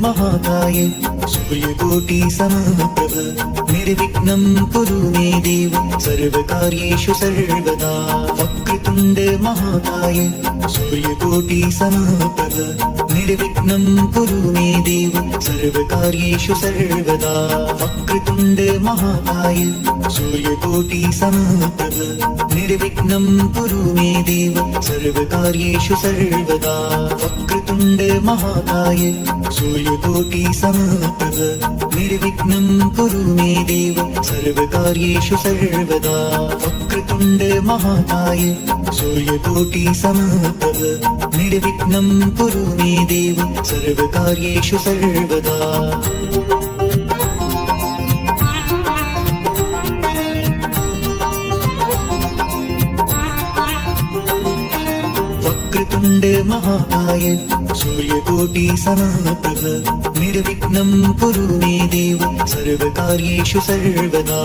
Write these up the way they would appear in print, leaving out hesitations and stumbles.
महाकाय सूर्यकोटि समप्रभ निर्विघ्नं कुरु मे देव सर्वकार्येषु सर्वदा। वक्रतुण्ड महाकाय सूर्यकोटि समप्रभ निर्विघ्नं कुरु मे देव सर्वकार्येषु सर्वदा। वक्रतुण्ड महाकाय सूर्यकोटि समप्रभ निर्विघ्नं कुरु मे देव सर्वकार्येषु सर्वदा। वक्रतुण्ड महाकाय सूर्यकोटि समप्रभ निर्विघ्नं कुरु मे देव सर्वकार्येषु सर्वदा। वक्रतुण्ड महाकाय सूर्यकोटि समप्रभ निर्विघ्नं कुरु मे देव सर्वकार्येषु सर्वदा। वक्रतुण्ड महाकाय सूर्यकोटि समप्रभ निर्विघ्नं कुरु मे देव सर्वकार्येषु सर्वदा।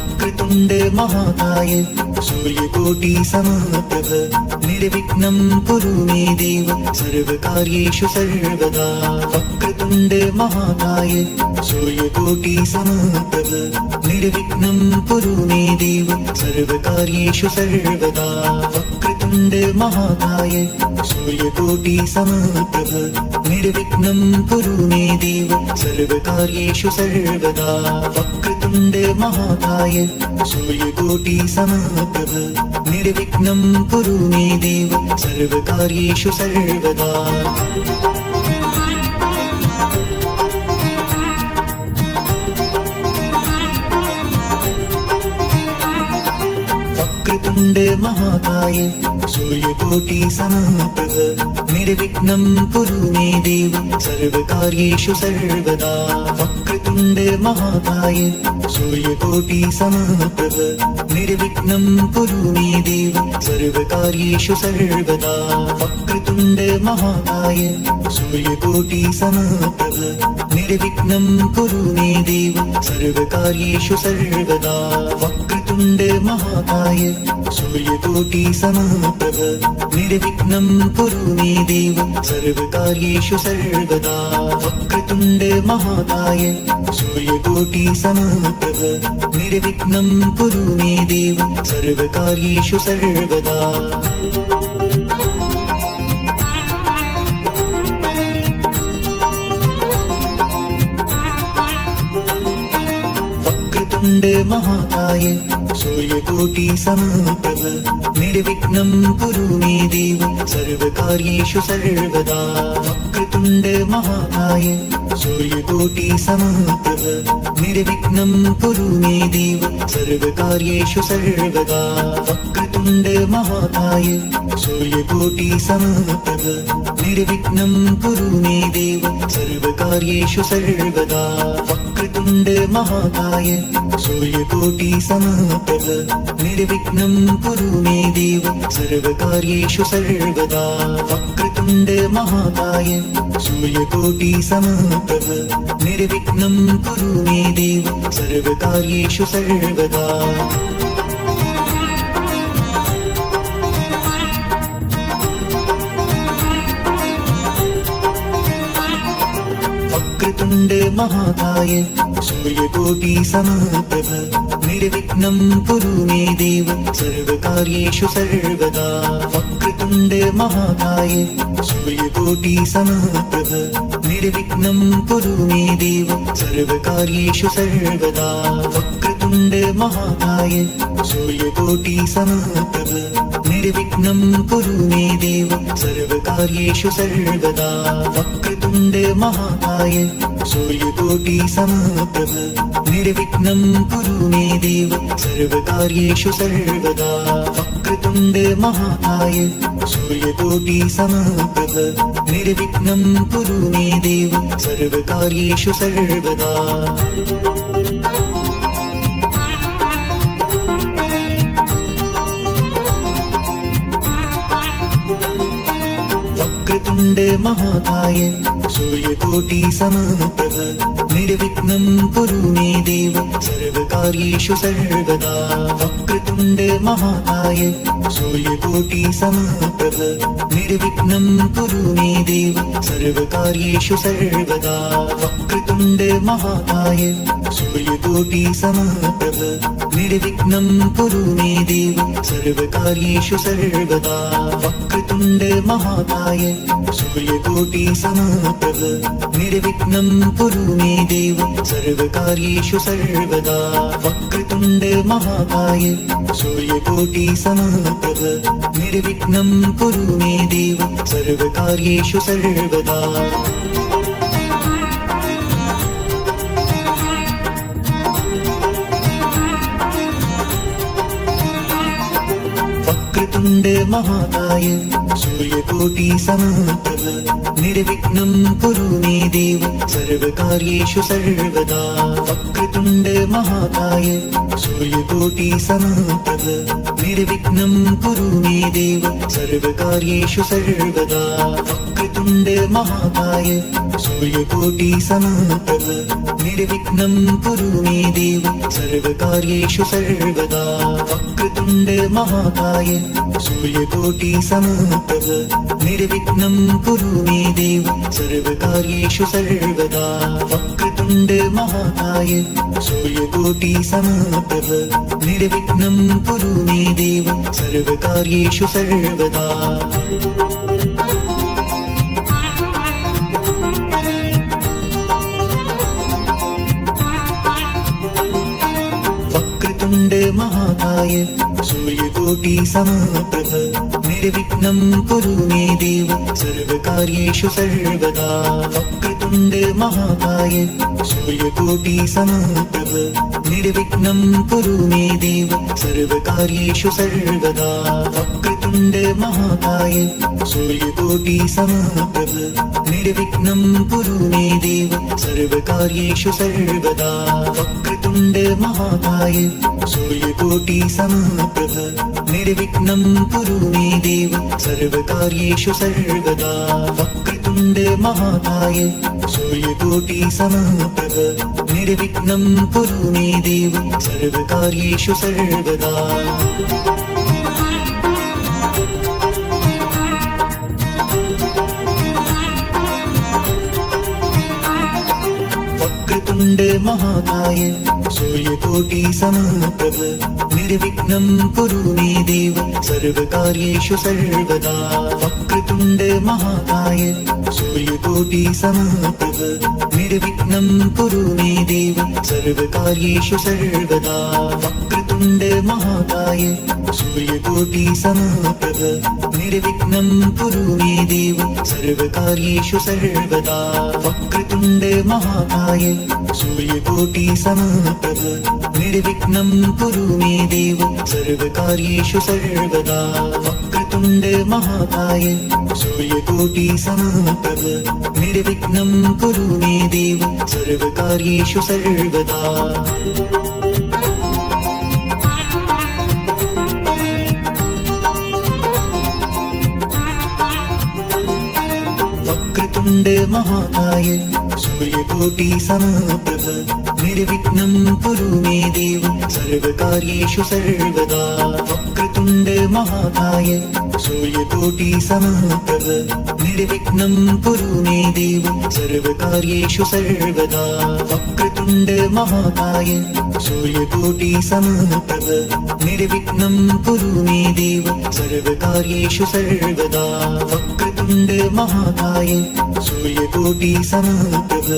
वक्रतुण्ड महाकाय सूर्यकोटि समप्रभ निर्विघ्नं कुरु मे देव सर्वकार्येषु सर्वदा। वक्रतुण्ड महाकाय सूर्यकोटि समप्रभ निर्विघ्नं कुरु मे देव सर्वकार्येषु सर्वदा। वक्रतुण्ड महाकाय सूर्यकोटि समप्रभ निर्विघ्नं कुरु मे देव सर्वकार्येषु सर्वदा। वक्रतुण्ड महाकाय सूर्यकोटि समप्रभ निर्विघ्नं कुरु मे देव सर्वकार्येषु सर्वदा। वक्रतुण्ड महाकाय सूर्यकोटि समप्रभ निर्विघ्नं कुरु मे देव सर्वकार्येषु सर्वदा। वक्रतुण्ड महाकाय सूर्यकोटि समप्रभ निर्विघ्नं कुरु मे देव सर्वकार्येषु सर्वदा। वक्रतुण्ड महाकाय सूर्यकोटि समप्रभ निर्विघ्नं कुरु मे देव सर्वकार्येषु सर्वदा। वक्रतुण्ड महाकाय सूर्यकोटि समप्रभ निर्विघ्नं कुरु मे देव सर्वकार्येषु सर्वदा। वक्रतुण्ड महाकाय सूर्यकोटि समप्रभ निर्विघ्नं कुरु मे देव सर्वकार्येषु सर्वदा। वक्रतुण्ड महाकाय सूर्यकोटि समप्रभ निर्विघ्नं कुरु मे देव सर्वकार्येषु सर्वदा। वक्रतुण्ड महाकाय सूर्यकोटि समप्रभ निर्विघ्नं कुरु मे देव सर्वकार्येषु सर्वदा। वक्रतुण्ड महाकाय सूर्यकोटि समप्रभ निर्विघ्नं कुरु मे देव सर्वकार्येषु सर्वदा। वक्रतुण्ड महाकाय सूर्यकोटि समप्रभ निर्विघ्नं कुरु मे देव सर्वकार्येषु सर्वदा। वक्रतुण्ड महाकाय सूर्यकोटि समप्रभ निर्विघ्नं कुरु मे देव सर्वकार्येषु सर्वदा। वक्रतुण्ड महाकाय सूर्यकोटि समप्रभ निर्विघ्नं कुरु मे देव सर्वकार्येषु सर्वदा। वक्रतुण्ड महाकाय सूर्यकोटि समप्रभ निर्विघ्नं कुरु मे देव सर्वकार्येषु सर्वदा। वक्रतुण्ड महाकाय सूर्यकोटि समप्रभ निर्विघ्नं कुरु मे देव सर्वकार्येषु सर्वदा। वक्रतुण्ड महाकाय सूर्यकोटि समप्रभ निर्विघ्नं कुरु मे देव सर्वकार्येषु सर्वदा। वक्रतुण्ड महाकाय सूर्यकोटि समप्रभ निर्विघ्नं कुरु मे देव सर्वकार्येषु सर्वदा। वक्रतुण्ड महाकाय सूर्यकोटि समप्रभ निर्विघ्नं कुरु मे देव सर्वकार्येषु सर्वदा। वक्रतुण्ड महाकाय सूर्यकोटि समप्रभ निर्विघ्नं कुरु मे देव सर्वकार्येषु सर्वदा वक्रतुण्ड महाकाय सूर्यकोटि समप्रभ निर्विघ्नं कुरु मे देव सर्वकार्येषु सर्वदा वक्रतुण्ड महाकाय सूर्यकोटि समप्रभ निर्विघ्नं कुरु मे देव सर्वकार्येषु सर्वदा वक्रतुण्ड महाकाय सूर्यकोटि समप्रभ निर्विघ्नं कुरु मे देव सर्वकार्येषु सर्वदा वक्रतुण्ड महाकाय सूर्यकोटि समप्रभ निर्विघ्नं कुरु मे देव सर्वकार्येषु सर्वदा वक्रतुण्ड महाकाय सूर्यकोटि समप्रभ निर्विघ्नं कुरु मे देव सर्वकार्येषु सर्वदा वक्रतुण्ड महाकाय सूर्यकोटि समप्रभ निर्विघ्नं कुरु मे देव सर्वकार्येषु सर्वदा वक्रतुण्ड महाकाय सूर्यकोटि समप्रभ निर्विघ्नं कुरु मे देव सर्वकार्येषु सर्वदा वक्रतुण्ड महाकाय सूर्यकोटि समप्रभ निर्विघ्नं कुरु मे देव सर्वकार्येषु सर्वदा वक्रतुण्ड महाकाय सूर्यकोटि समप्रभ निर्विघ्नं कुरु मे देव सर्वकार्येषु सर्वदा वक्रतुण्ड महाकाय सूर्यकोटि समप्रभ निर्विघ्नं कुरु मे देव सर्वकार्येषु सर्वदा वक्रतुण्ड महाकाय सूर्यकोटि समप्रभ निर्विघ्नं कुरु मे देव सर्वकार्येषु सर्वदा वक्रतुण्ड महाकाय सूर्यकोटि समप्रभ निर्विघ्नं कुरु मे देव सर्वकार्येषु सर्वदा वक्रतुण्ड महाकाय सूर्यकोटि समप्रभ निर्विघ्नं कुरु मे देव सर्वकार्येषु सर्वदा वक्रतुण्ड महाकाय सूर्यकोटि समप्रभ निर्विघ्नं कुरु मे देव सर्वकार्येषु सर्वदा वक्रतुण्ड महाकाय सूर्यकोटि समप्रभ निर्विघ्नं कुरु मे देव सर्वकार्येषु सर्वदा वक्रतुण्ड महाकाय सूर्यकोटि समप्रभ निर्विघ्नं कुरु मे देव सर्वकार्येषु सर्वदा वक्रतुण्ड महाकाय सूर्यकोटि समप्रभ निर्विघ्नं कुरु मे देव सर्वकार्येषु सर्वदा वक्रतुण्ड महाकाय सूर्यकोटि समप्रभ निर्विघ्नं कुरु मे देव सर्वकार्येषु सर्वदा वक्रतुण्ड महाकाय सूर्यकोटि समप्रभ निर्विघ्नं कुरु मे देव सर्वकार्येषु सर्वदा वक्रतुण्ड महाकाय सूर्यकोटि समप्रभ निर्विघ्नं कुरु मे देव सर्वकार्येषु सर्वदा वक्रतुण्ड महाकाय सूर्यकोटि समप्रभ निर्विघ्नं कुरु मे देव सर्वकार्येषु सर्वदा वक्रतुण्ड महाकाय सूर्यकोटि समप्रभ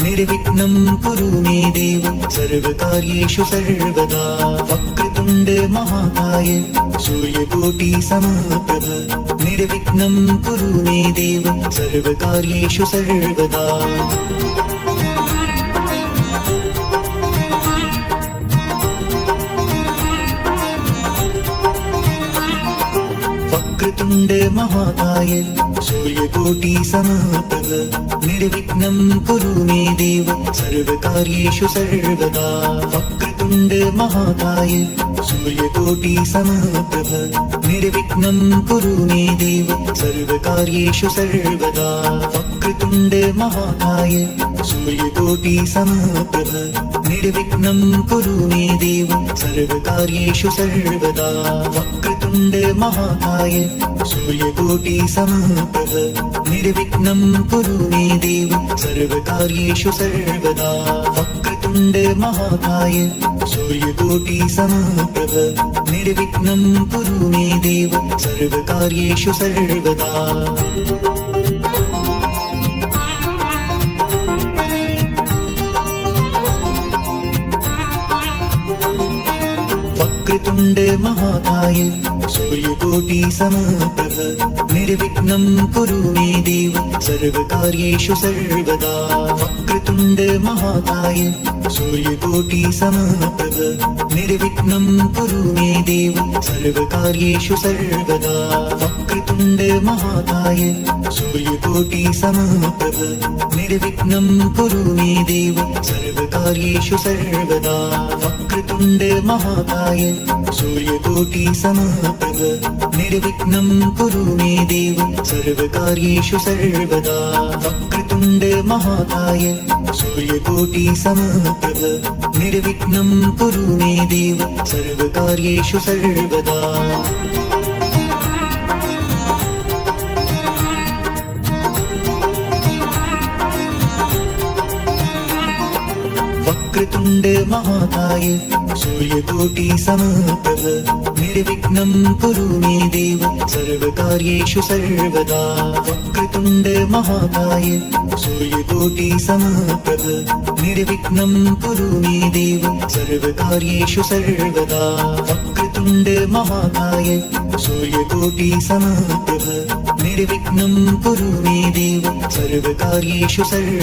निर्विघ्नं कुरु मे देव सर्वकार्येषु सर्वदा वक्रतुण्ड महाकाय सूर्यकोटि समप्रभ निर्विघ्नं कुरु मे देव सर्वकार्येषु सर्वदा वक्रतुण्ड महाकाय सूर्यकोटि समप्रभ निर्विघ्नं कुरु मे देव सर्वकार्येषु सर्वदा वक्रतुण्ड वक्रतुण्ड महाकाय सूर्यकोटि समप्रभ निर्विघ्नं कुरु मे देव सर्वकार्येषु सर्वदा वक्रतुण्ड महाकाय सूर्यकोटि समप्रभ निर्विघ्नं कुरु मे देव सर्वकार्येषु सर्वदा वक्रतुण्ड महाकाय सूर्यकोटि समप्रभ निर्विघ्नं कुरु मे देव सर्वकार्येषु सर्वदा वक्रतुण्ड महाकाय सूर्यकोटि समप्रभ निर्विघ्नं कुरु मे देव सर्वकार्येषु सर्वदा वक्रतुण्ड महाकाय सूर्यकोटि समप्रभ निर्विघ्नं कुरु मे देव सर्वकार्येषु सर्वदा वक्रतुण्ड महाकाय सूर्यकोटि समप्रभ निर्विघ्नं कुरु मे देव सर्वकार्येषु सर्वदा वक्रतुण्ड महाकाय सूर्यकोटि समप्रभ निर्विघ्नं कुरु मे देव सर्वकार्येषु सर्वदा वक्रतुण्ड महाकाय सूर्यकोटि समप्रभ निर्विघ्नं कुरु मे देव सर्वकार्येषु सर्वदा वक्रतुण्ड महाकाय सूर्यकोटि समप्रभ निर्विघ्नं कुरु मे देव सर्वकार्येषु सर्वदा वक्रतुण्ड महाकाय सूर्यकोटि समप्रभ निर्विघ्नं कुरु मे देव सर्वकार्येषु सर्वदा वक्रतुण्ड महाकाय सूर्यकोटि समप्रभ निर्विघ्नं कुरु मे देव सर्वकार्येषु सर्वदा वक्रतुण्ड महाकाय सूर्यकोटि समप्रभ निर्विघ्नं कुरु मे देव सर्वकार्येषु सर्वदा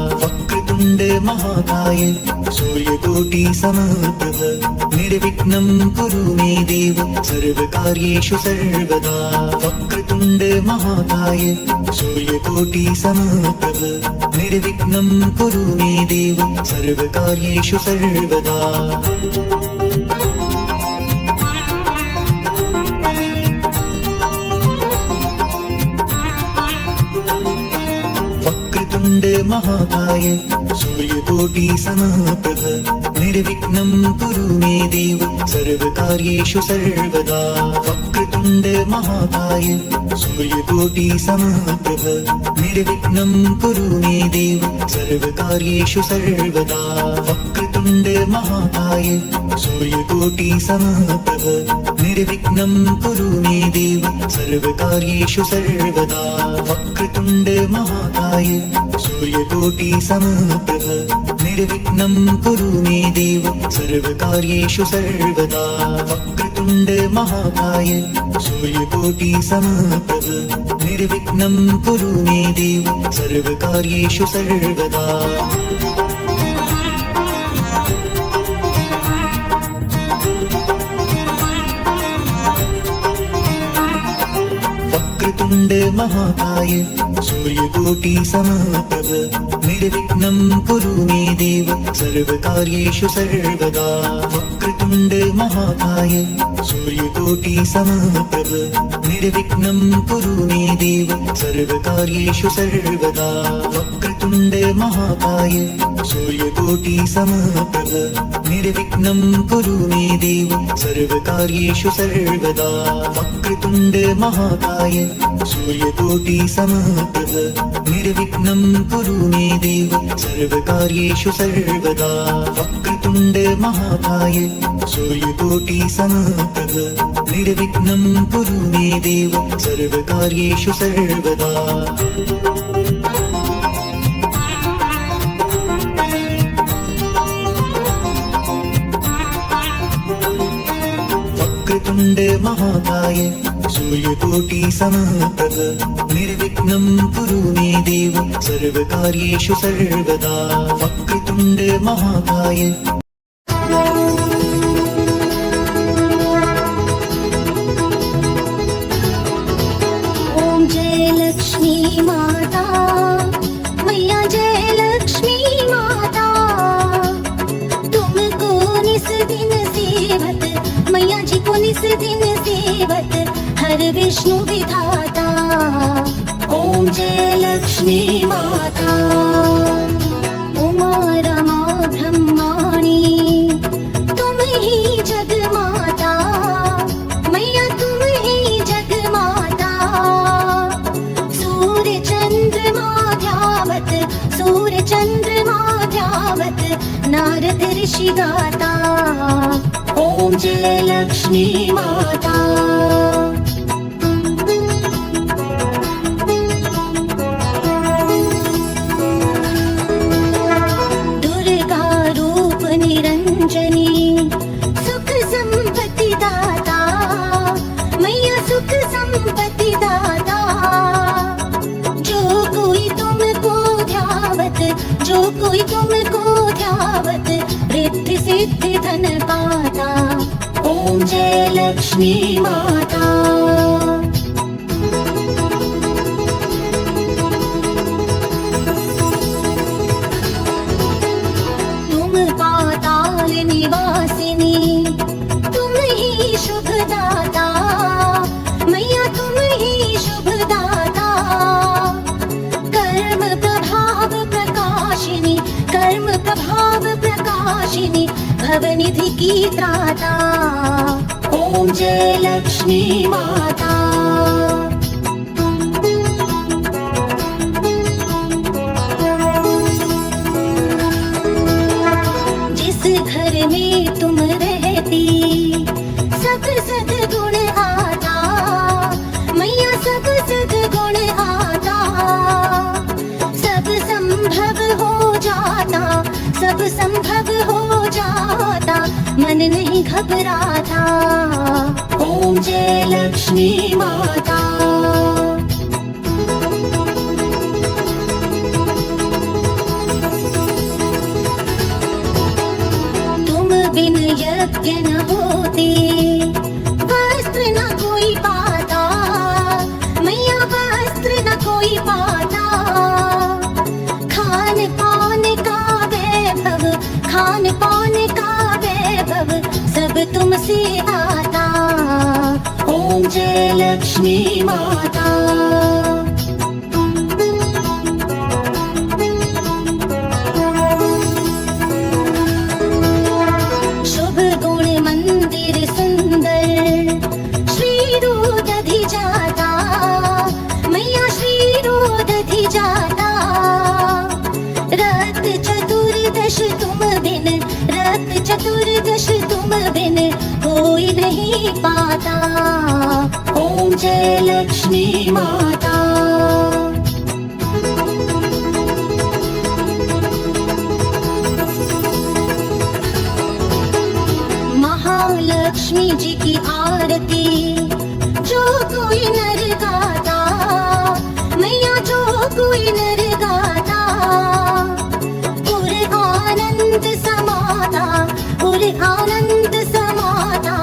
वक्रतुण्ड महाकाय सूर्यकोटि समप्रभ निर्विघ्नं कुरु मे देव सर्वकार्येषु सर्वदा वक्रतुण्ड महाकाय सूर्यकोटि समप्रभ निर्विघ्नं कुरु मे देव सर्वकार्येषु सर्वदा वक्रतुण्ड महाकाय सूर्यकोटि समप्रभ निर्विघ्नं कुरु मे देव सर्वकार्येषु सर्वदा वक्रतुण्ड महाकाय सूर्यकोटि समप्रभ निर्विघ्नं कुरु मे देव सर्वकार्येषु सर्वदा वक्रतुण्ड महाकाय सूर्यकोटि समप्रभ निर्विघ्नं कुरु मे देव सर्वकार्येषु सर्वदा वक्रतुण्ड महाकाय सूर्यकोटि समप्रभ निर्विघ्नं कुरु मे देव सर्वकार्येषु सर्वदा वक्रतुण्ड महाकाय सूर्यकोटि समप्रभ निर्विघ्नं कुरु मे देव सर्वकार्येषु सर्वदा वक्रतुण्ड महाकाय सूर्यकोटि समप्रभ निर्विघ्नं कुरु मे देव सर्वकार्येषु सर्वदा वक्रतुण्ड महाकाय सूर्यकोटि समप्रभ निर्विघ्नं कुरु मे देव सर्वकार्येषु सर्वदा वक्रतुण्ड महाकाय सूर्यकोटि समप्रभ निर्विघ्नं कुरु मे देव सर्वकार्येषु सर्वदा वक्रतुण्ड महाकाय सूर्यकोटि समप्रभ निर्विघ्नं कुरु मे देव सर्वकार्येषु सर्वदा वक्रतुण्ड महाकाय सूर्यकोटि समप्रभ निर्विघ्नं कुरु मे देव सर्वकार्येषु सर्वदा वक्रतुण्ड महाकाय सूर्यकोटि समप्रभ निर्विघ्नं कुरु मे देव सर्वकार्येषु सर्वदा वक्रतुण्ड महाकाय ओम जय लक्ष्मी माता मैया जय लक्ष्मी माता तुमको दिन सेवत हर विष्णु विधाता। ओम जय लक्ष्मी माता। उमा रमा ब्रह्माणी तुम ही जग माता, मैया तुम ही जग माता। सूर्य चंद्रमा ध्यावत, सूर्य चंद्रमा ध्यावत नारद ऋषि गाता। ओम जय लक्ष्मी माता। दुर्गा रूप निरंजनी सुख संपत्ति दाता, मैया सुख संपत्ति दाता। जो कोई तुमको ध्यावत, जो कोई तुमको ध्यावत रिद्धि सिद्धि धन पाता। ओम जय लक्ष्मी माता। तुम पाताल निवासिनी तुम ही शुभ दाता, मैया तुम ही शुभ दाता। कर्म प्रभाव प्रकाशिनी, कर्म प्रभाव प्रकाशिनी भवनिधि की त्राता। ओम जय लक्ष्मी माता। जिस घर में तुम रहती सब सद्गुण आता, मैया सब सद्गुण आता। सब संभव हो जाता, सब संभव हो जाता, मन नहीं घबराता। ओम जय लक्ष्मी माता। तुम बिन यज्ञ न होते, वस्त्र न कोई पाता, मैया वस्त्र न कोई पाता। खान पान का वैभव, खान पान का वैभव सब तुमसे आता। ओम जय लक्ष्मी माता। शुभ गुण मंदिर सुंदर श्री रोदधि जाता, मैया श्री रोदधि जाता। रत चतुर्दश तुम बिन, रत चतुर्दश तुम बिन कोई नहीं पाता। ओम जय लक्ष्मी माता। महालक्ष्मी जी की आरती जो कोई नर गाता, मैया जो कोई नर गाता। उर आनंद समाता, उर आनंद समाता,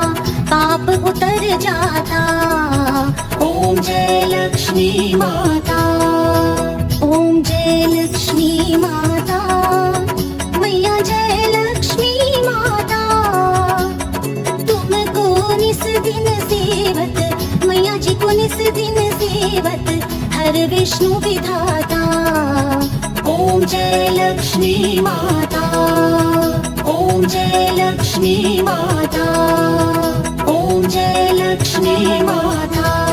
पाप उतर जाता। ओम जय लक्ष्मी माता। ओम जय लक्ष्मी माता, मैया जय लक्ष्मी माता। तुमको निस दिन सेवत, मैया जी को निस दिन सेवत हर विष्णु विधाता। ओम जय लक्ष्मी माता। ओम जय लक्ष्मी माता। ओम जय लक्ष्मी माता।